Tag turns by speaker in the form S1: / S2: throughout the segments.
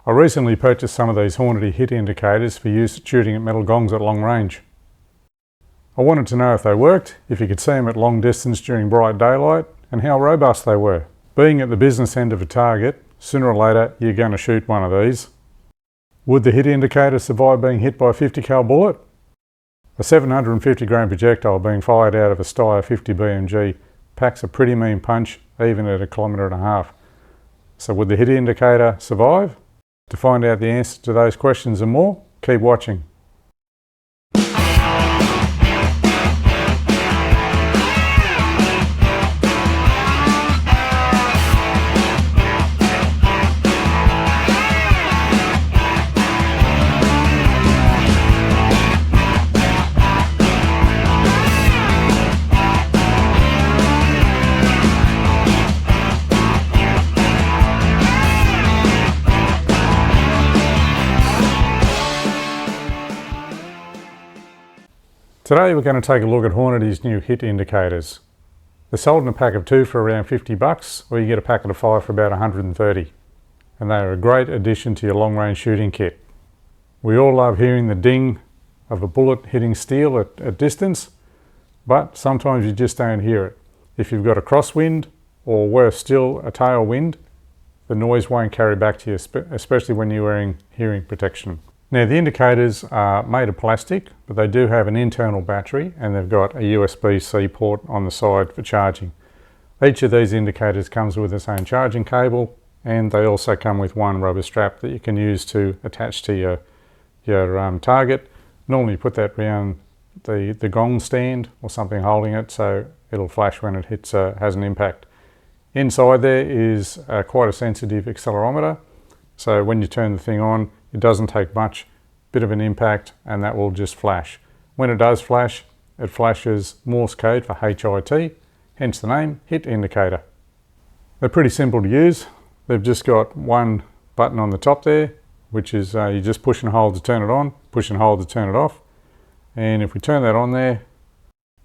S1: I recently purchased some of these Hornady HIT indicators for use shooting at metal gongs at long range. I wanted to know if they worked, if you could see them at long distance during bright daylight, and how robust they were. Being at the business end of a target, sooner or later you're going to shoot one of these. Would the HIT indicator survive being hit by a 50 cal bullet? A 750 gram projectile being fired out of a Steyr HS50 BMG packs a pretty mean punch even at 1.5 kilometres. So would the HIT indicator survive? To find out the answer to those questions and more, keep watching. Today we're going to take a look at Hornady's new HIT indicators. They're sold in a pack of 2 for around $50, or you get a packet of 5 for about $130. And they are a great addition to your long range shooting kit. We all love hearing the ding of a bullet hitting steel at distance, but sometimes you just don't hear it. If you've got a crosswind, or worse still, a tailwind, the noise won't carry back to you, especially when you're wearing hearing protection. Now the indicators are made of plastic, but they do have an internal battery and they've got a USB-C port on the side for charging. Each of these indicators comes with its own charging cable, and they also come with one rubber strap that you can use to attach to your target. Normally you put that around the gong stand or something holding it so it'll flash when it has an impact. Inside there is quite a sensitive accelerometer, so when you turn the thing on, it doesn't take much, bit of an impact, and that will just flash. When it does flash, it flashes Morse code for HIT, hence the name, HIT indicator. They're pretty simple to use. They've just got one button on the top there, which is you just push and hold to turn it on, push and hold to turn it off. And if we turn that on there,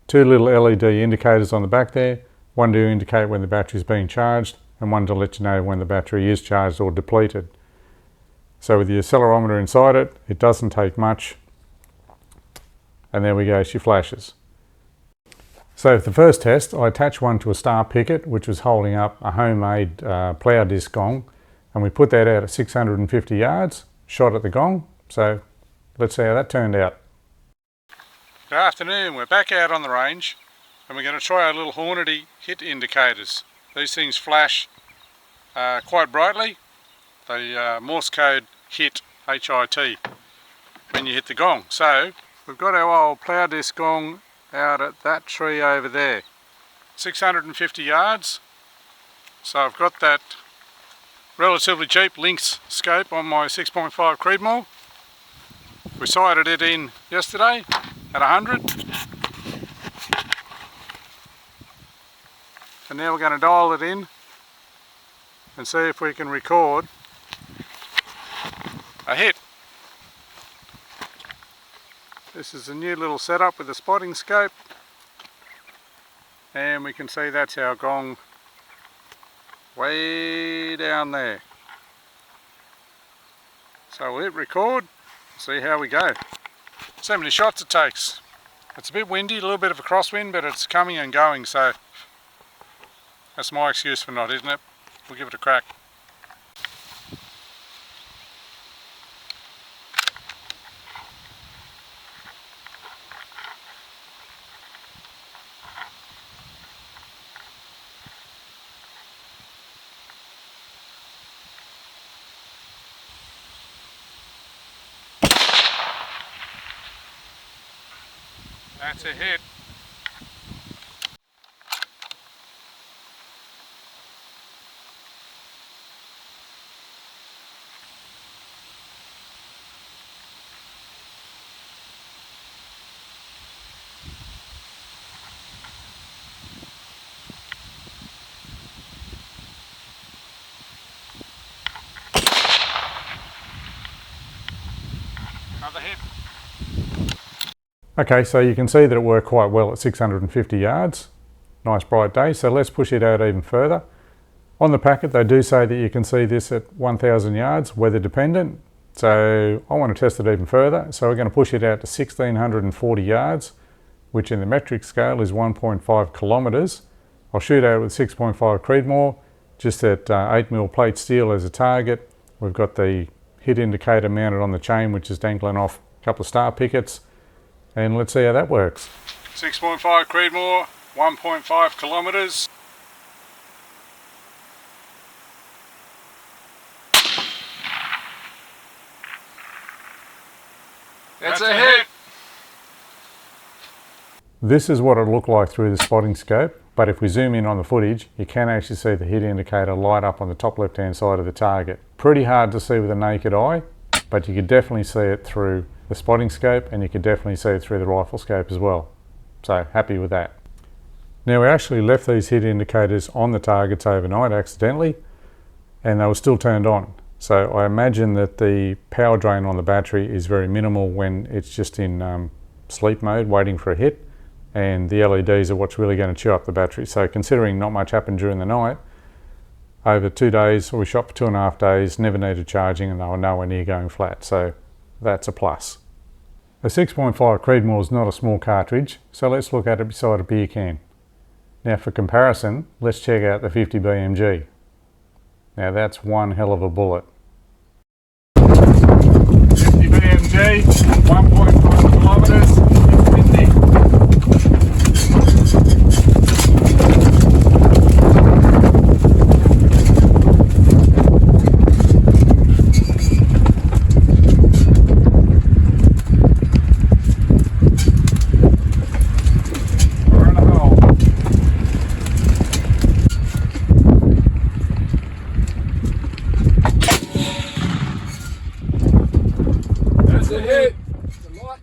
S1: 2 little LED indicators on the back there, one to indicate when the battery is being charged, and one to let you know when the battery is charged or depleted. So with the accelerometer inside it, it doesn't take much. And there we go, she flashes. So for the first test, I attached one to a star picket, which was holding up a homemade plough disc gong. And we put that out at 650 yards, shot at the gong. So let's see how that turned out. Good afternoon, we're back out on the range. And we're going to try our little Hornady HIT indicators. These things flash quite brightly. The Morse code HIT, HIT, when you hit the gong. So we've got our old plough disc gong out at that tree over there, 650 yards. So I've got that relatively cheap Lynx scope on my 6.5 Creedmoor. We sighted it in yesterday at 100. And now we're going to dial it in and see if we can record a hit. This is a new little setup with a spotting scope, and we can see that's our gong way down there. So we'll hit record, see how we go. See how many shots it takes. It's a bit windy, a little bit of a crosswind, but it's coming and going, so that's my excuse for not hitting it. We'll give it a crack. That's a hit. Another hit. Okay, so you can see that it worked quite well at 650 yards. Nice bright day, so let's push it out even further. On the packet they do say that you can see this at 1,000 yards, weather dependent. So I want to test it even further. So we're going to push it out to 1,640 yards, which in the metric scale is 1.5 kilometres. I'll shoot out with 6.5 Creedmoor, just at 8mm plate steel as a target. We've got the HIT indicator mounted on the chain, which is dangling off a couple of star pickets. And let's see how that works. 6.5 Creedmoor, 1.5 kilometres.
S2: That's a hit!
S1: This is what it looked like through the spotting scope, but if we zoom in on the footage, you can actually see the HIT indicator light up on the top left hand side of the target. Pretty hard to see with the naked eye, but you could definitely see it through the spotting scope, and you could definitely see it through the rifle scope as well. So happy with that. Now we actually left these HIT indicators on the targets overnight accidentally, and they were still turned on. So I imagine that the power drain on the battery is very minimal when it's just in sleep mode waiting for a hit, and the LEDs are what's really going to chew up the battery. So considering not much happened during the night, over 2 days, we shot for 2.5 days, never needed charging, and they were nowhere near going flat, so that's a plus. A 6.5 Creedmoor is not a small cartridge, so let's look at it beside a beer can. Now for comparison, let's check out the 50 BMG. Now that's one hell of a bullet. 50 BMG, 1.5 kilometres, it's windy.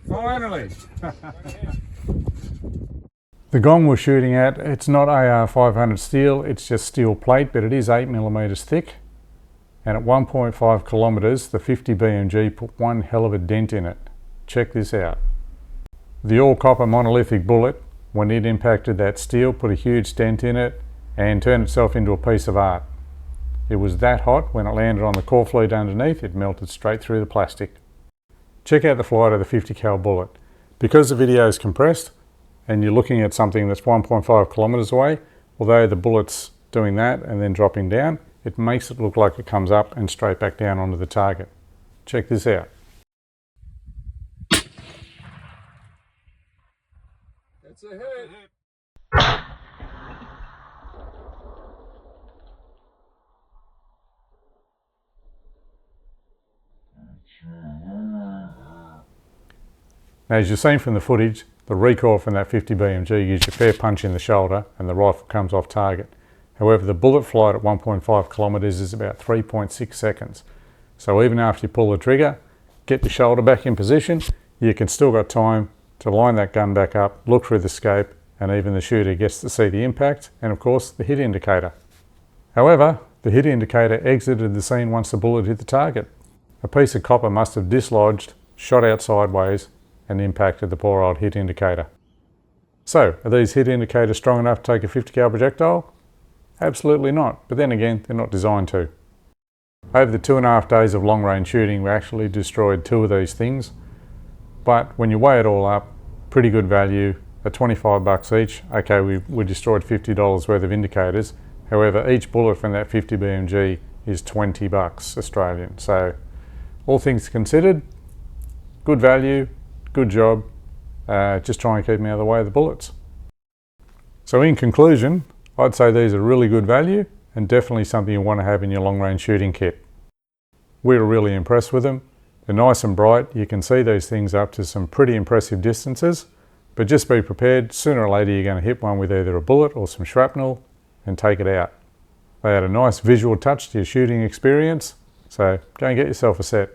S1: Finally! The GONG we're shooting at, it's not AR 500 steel, it's just steel plate, but it is 8mm thick. And at 1.5 kilometres, the 50 BMG put one hell of a dent in it. Check this out. The all copper monolithic bullet, when it impacted that steel, put a huge dent in it and turned itself into a piece of art. It was that hot, when it landed on the core fleet underneath, it melted straight through the plastic. Check out the flight of the 50 cal bullet. Because the video is compressed and you're looking at something that's 1.5 kilometres away, although the bullet's doing that and then dropping down, it makes it look like it comes up and straight back down onto the target. Check this out.
S2: That's a hit!
S1: Now, as you've seen from the footage, the recoil from that 50 BMG gives you a fair punch in the shoulder and the rifle comes off target. However, the bullet flight at 1.5 kilometres is about 3.6 seconds. So even after you pull the trigger, get your shoulder back in position, you can still got time to line that gun back up, look through the scope, and even the shooter gets to see the impact and of course the HIT indicator. However, the HIT indicator exited the scene once the bullet hit the target. A piece of copper must have dislodged, shot out sideways, and impacted the poor old HIT indicator. So, are these HIT indicators strong enough to take a 50 cal projectile? Absolutely not, but then again, they're not designed to. Over the 2.5 days of long range shooting, we actually destroyed 2 of these things, but when you weigh it all up, pretty good value, at 25 bucks each. Okay, we destroyed $50 worth of indicators, however, each bullet from that 50 BMG is 20 bucks Australian, so all things considered, good value, good job, just try and keep me out of the way of the bullets. So in conclusion, I'd say these are really good value and definitely something you want to have in your long range shooting kit. We were really impressed with them. They're nice and bright, you can see these things up to some pretty impressive distances, but just be prepared, sooner or later you're going to hit one with either a bullet or some shrapnel and take it out. They had a nice visual touch to your shooting experience, so go and get yourself a set.